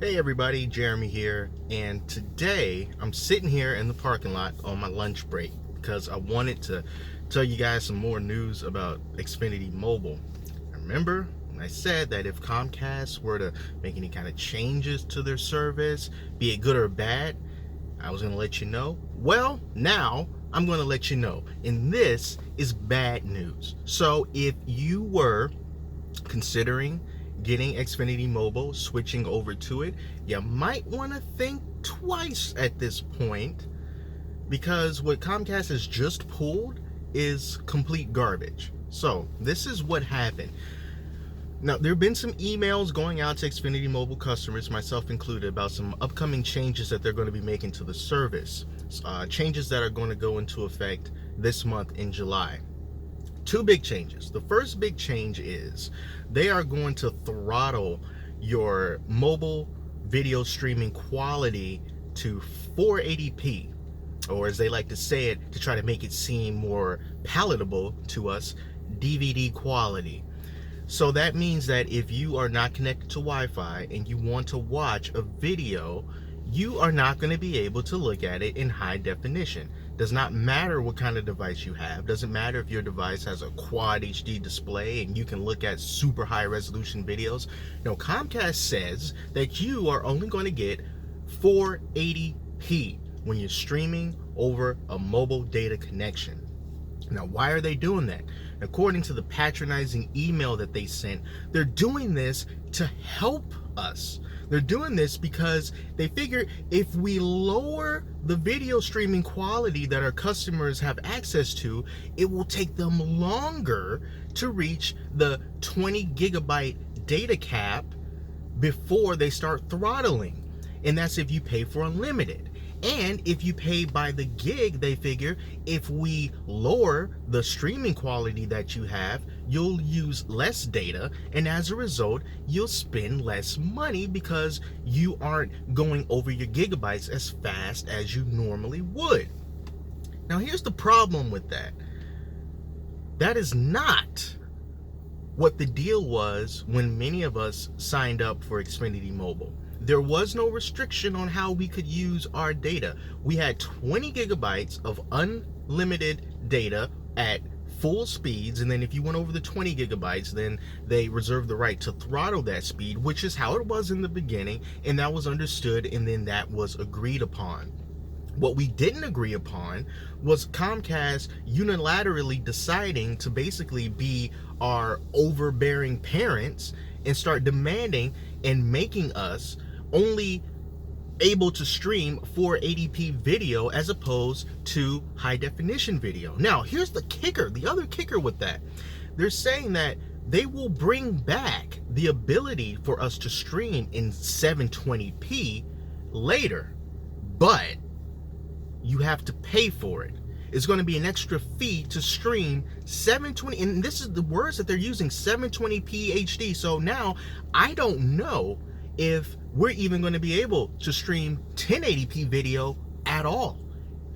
Hey everybody, Jeremy here, and today I'm sitting here in the parking lot on my lunch break because I wanted to tell you guys some more news about Xfinity Mobile. Remember when I said that if Comcast were to make any kind of changes to their service, be it good or bad, I was going to let you know? Well, now I'm going to let you know, and this is bad news. So if you were considering getting Xfinity Mobile, switching over to it, you might want to think twice at this point, because what Comcast has just pulled is complete garbage. So this is what happened. Now, there have been some emails going out to Xfinity Mobile customers, myself included, about some upcoming changes that they're going to be making to the service. Changes that are going to go into effect this month in July. Two big changes. The first big change is they are going to throttle your mobile video streaming quality to 480p, or as they like to say it to try to make it seem more palatable to us, DVD quality. So that means that if you are not connected to Wi-Fi and you want to watch a video, you are not going to be able to look at it in high definition. Does not matter what kind of device you have. Doesn't matter if your device has a quad HD display and you can look at super high resolution videos. No, Comcast says that you are only going to get 480p when you're streaming over a mobile data connection. Now, why are they doing that? According to the patronizing email that they sent, they're doing this to help us. They're doing this because they figure if we lower the video streaming quality that our customers have access to, it will take them longer to reach the 20 gigabyte data cap before they start throttling. And that's if you pay for unlimited. And if you pay by the gig, they figure if we lower the streaming quality that you have, you'll use less data, and as a result, you'll spend less money because you aren't going over your gigabytes as fast as you normally would. Now, here's the problem with that. That is not what the deal was when many of us signed up for Xfinity Mobile. There was no restriction on how we could use our data. We had 20 gigabytes of unlimited data at full speeds, and then if you went over the 20 gigabytes, then they reserved the right to throttle that speed, which is how it was in the beginning, and that was understood, and then that was agreed upon. What we didn't agree upon was Comcast unilaterally deciding to basically be our overbearing parents and start demanding and making us only able to stream 480p video as opposed to high definition video. Now, here's the kicker, the other kicker with that. They're saying that they will bring back the ability for us to stream in 720p later, but you have to pay for it. It's going to be an extra fee to stream 720, and this is the words that they're using, 720p HD. So now I don't know if we're even going to be able to stream 1080p video at all,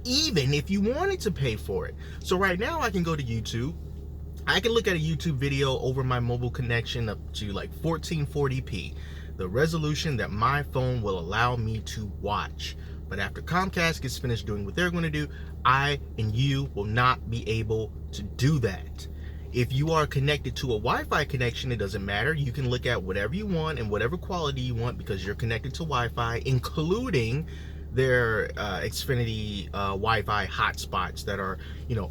even if you wanted to pay for it. So right now I can go to YouTube. I can look at a YouTube video over my mobile connection up to like 1440p, the resolution that my phone will allow me to watch. But after Comcast gets finished doing what they're going to do, I and you will not be able to do that. If you are connected to a Wi-Fi connection, it doesn't matter. You can look at whatever you want and whatever quality you want because you're connected to Wi-Fi, including their Xfinity Wi-Fi hotspots that are,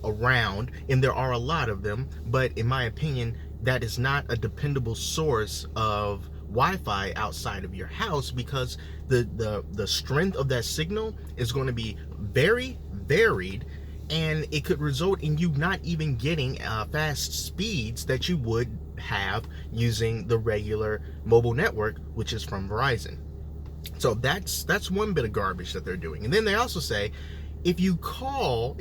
around, and there are a lot of them. But in my opinion, that is not a dependable source of Wi-Fi outside of your house, because the strength of that signal is going to be very varied, and it could result in you not even getting fast speeds that you would have using the regular mobile network, which is from Verizon. So that's one bit of garbage that they're doing. And then they also say if you call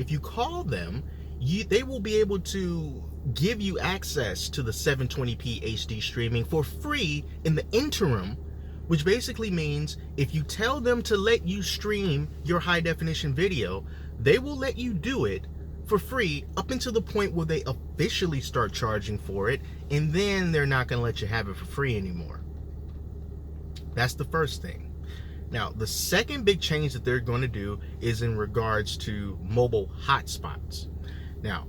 them, they will be able to give you access to the 720p HD streaming for free in the interim, which basically means if you tell them to let you stream your high definition video, they will let you do it for free up until the point where they officially start charging for it, and then they're not going to let you have it for free anymore. That's the first thing. Now, the second big change that they're going to do is in regards to mobile hotspots. Now,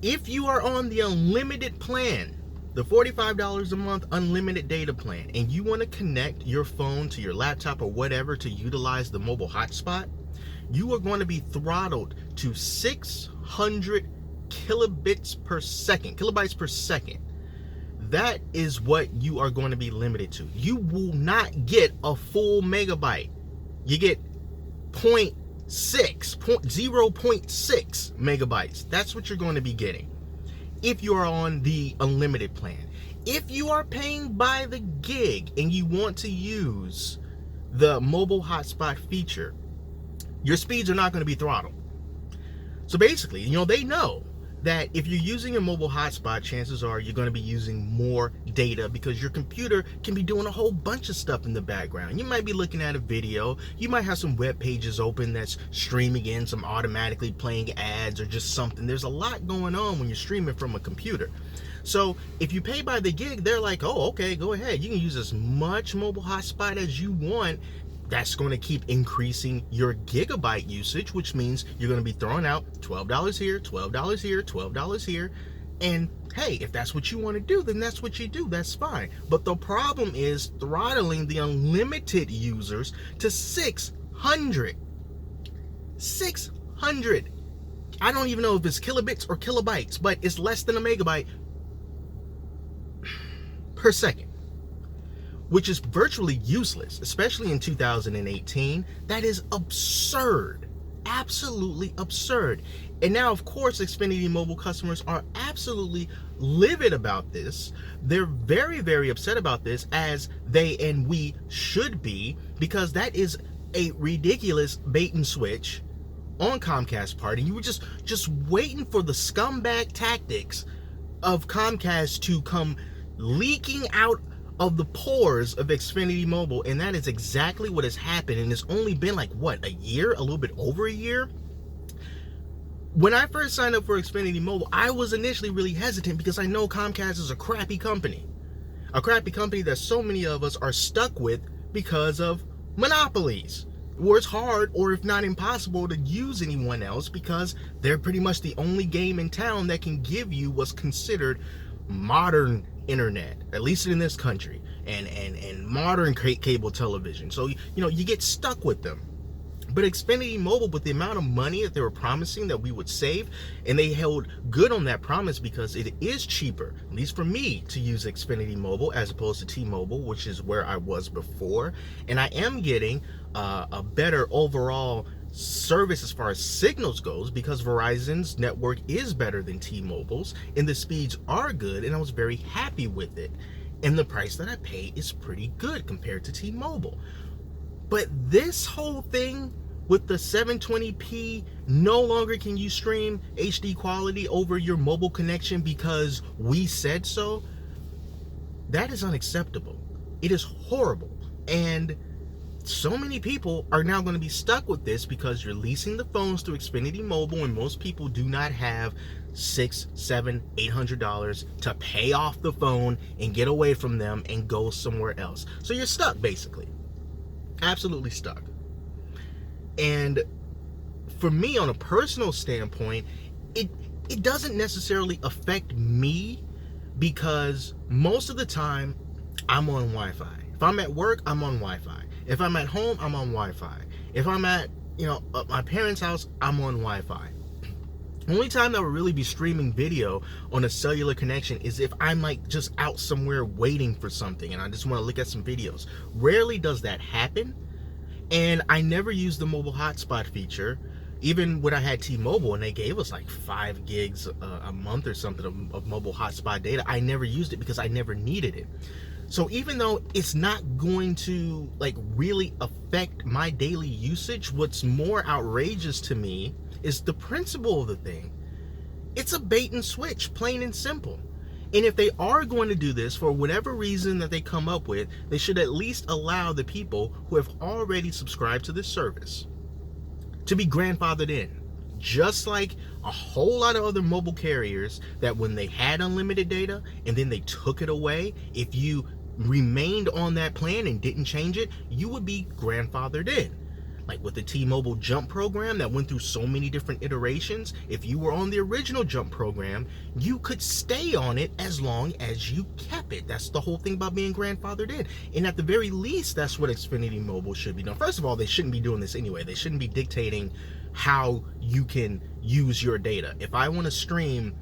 if you are on the unlimited plan, the $45 a month unlimited data plan, and you want to connect your phone to your laptop or whatever to utilize the mobile hotspot, you are going to be throttled to 600 kilobytes per second. That is what you are going to be limited to. You will not get a full megabyte. You get 0.6 megabytes. That's what you're going to be getting if you are on the unlimited plan. If you are paying by the gig and you want to use the mobile hotspot feature, your speeds are not going to be throttled. So basically, they know that if you're using a mobile hotspot, chances are you're going to be using more data because your computer can be doing a whole bunch of stuff in the background. You might be looking at a video, you might have some web pages open that's streaming in, some automatically playing ads or just something. There's a lot going on when you're streaming from a computer. So if you pay by the gig, they're like, oh, okay, go ahead. You can use as much mobile hotspot as you want. That's going to keep increasing your gigabyte usage, which means you're going to be throwing out $12 here, $12 here, $12 here. And hey, if that's what you want to do, then that's what you do. That's fine. But the problem is throttling the unlimited users to 600. 600. I don't even know if it's kilobits or kilobytes, but it's less than a megabyte per second, which is virtually useless, especially in 2018. That is absurd. Absolutely absurd. And now, of course, Xfinity Mobile customers are absolutely livid about this. They're very, very upset about this, as they and we should be, because that is a ridiculous bait and switch on Comcast's part. And you were just waiting for the scumbag tactics of Comcast to come leaking out of the pores of Xfinity Mobile, and that is exactly what has happened. And it's only been like, what, a year? A little bit over a year? When I first signed up for Xfinity Mobile, I was initially really hesitant because I know Comcast is a crappy company. A crappy company that so many of us are stuck with because of monopolies, where it's hard, or if not impossible, to use anyone else because they're pretty much the only game in town that can give you what's considered modern internet, at least in this country, and modern cable television. So you get stuck with them. But Xfinity Mobile, with the amount of money that they were promising that we would save, and they held good on that promise because it is cheaper, at least for me, to use Xfinity Mobile as opposed to T-Mobile, which is where I was before. And I am getting a better overall service as far as signals goes because Verizon's network is better than T-Mobile's and the speeds are good, and I was very happy with it. And the price that I pay is pretty good compared to T-Mobile. But this whole thing with the 720p, no longer can you stream HD quality over your mobile connection because we said so, that is unacceptable. It is horrible. And so many people are now going to be stuck with this because you're leasing the phones through Xfinity Mobile, and most people do not have $600, $700, $800 to pay off the phone and get away from them and go somewhere else. So you're stuck, basically. Absolutely stuck. And for me, on a personal standpoint, it doesn't necessarily affect me because most of the time I'm on Wi-Fi. If I'm at work, I'm on Wi-Fi. If I'm at home, I'm on Wi-Fi. If I'm at my parents' house, I'm on Wi-Fi. The only time that I would really be streaming video on a cellular connection is if I'm like just out somewhere waiting for something and I just want to look at some videos. Rarely does that happen. And I never used the mobile hotspot feature, even when I had T-Mobile and they gave us like 5 gigs a month or something of mobile hotspot data. I never used it because I never needed it. So even though it's not going to like really affect my daily usage, what's more outrageous to me is the principle of the thing. It's a bait and switch, plain and simple. And if they are going to do this for whatever reason that they come up with, they should at least allow the people who have already subscribed to this service to be grandfathered in. Just like a whole lot of other mobile carriers that when they had unlimited data and then they took it away, if you remained on that plan and didn't change it, you would be grandfathered in. Like with the T-Mobile Jump program that went through so many different iterations, if you were on the original Jump program, you could stay on it as long as you kept it. That's the whole thing about being grandfathered in. And at the very least, that's what Xfinity Mobile should be doing. First of all, they shouldn't be doing this anyway. They shouldn't be dictating how you can use your data. If I want to stream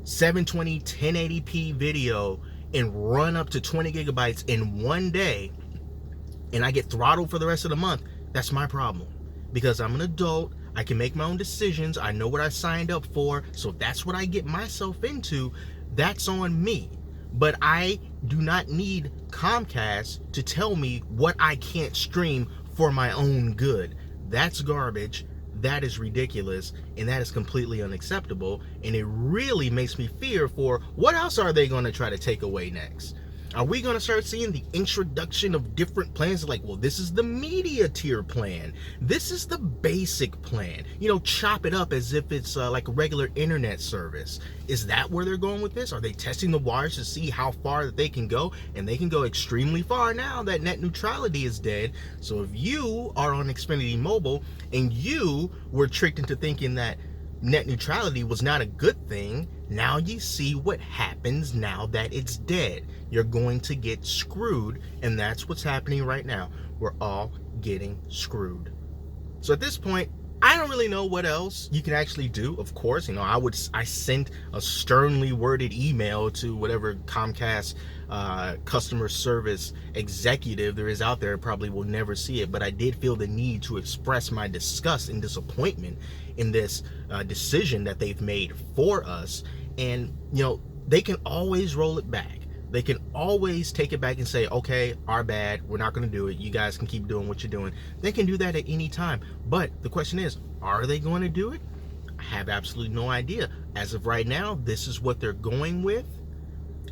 720 1080p video and run up to 20 gigabytes in one day, and I get throttled for the rest of the month, that's my problem. Because I'm an adult, I can make my own decisions, I know what I signed up for, so if that's what I get myself into, that's on me. But I do not need Comcast to tell me what I can't stream for my own good. That's garbage, that is ridiculous, and that is completely unacceptable, and it really makes me fear for what else are they going to try to take away next. Are we going to start seeing the introduction of different plans? Like, well, this is the media tier plan. This is the basic plan. You know, chop it up as if it's like a regular internet service. Is that where they're going with this? Are they testing the waters to see how far that they can go? And they can go extremely far now that net neutrality is dead. So if you are on Xfinity Mobile and you were tricked into thinking that net neutrality was not a good thing, now you see what happens now that it's dead. You're going to get screwed, and that's what's happening right now. We're all getting screwed. So at this point, I don't really know what else you can actually do. Of course, you know, I sent a sternly worded email to whatever Comcast customer service executive there is out there. Probably will never see it, but I did feel the need to express my disgust and disappointment in this decision that they've made for us. And you know, they can always roll it back. They can always take it back and say, okay, our bad, we're not going to do it, you guys can keep doing what you're doing. They can do that at any time. But the question is, are they going to do it? I have absolutely no idea. As of right now, this is what they're going with.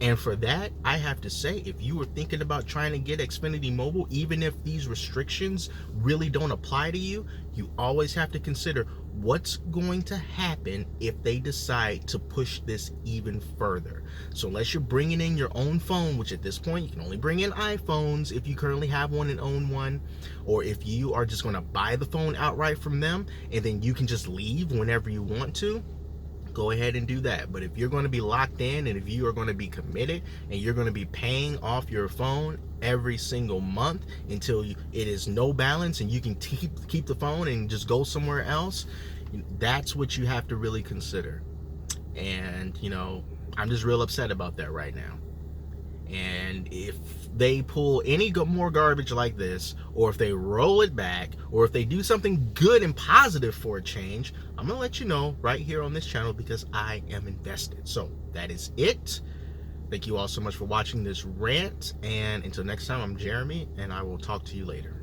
And for that, I have to say, if you were thinking about trying to get Xfinity Mobile, even if these restrictions really don't apply to you, you always have to consider what's going to happen if they decide to push this even further. So unless you're bringing in your own phone, which at this point, you can only bring in iPhones if you currently have one and own one, or if you are just going to buy the phone outright from them, and then you can just leave whenever you want to, go ahead and do that. But if you're going to be locked in, and if you are going to be committed, and you're going to be paying off your phone every single month until it is no balance and you can keep the phone and just go somewhere else, that's what you have to really consider. And you know, I'm just real upset about that right now. And if they pull any more garbage like this, or if they roll it back, or if they do something good and positive for a change, I'm gonna let you know right here on this channel, because I am invested. So that is it. Thank you all so much for watching this rant, and until next time, I'm Jeremy, and I will talk to you later.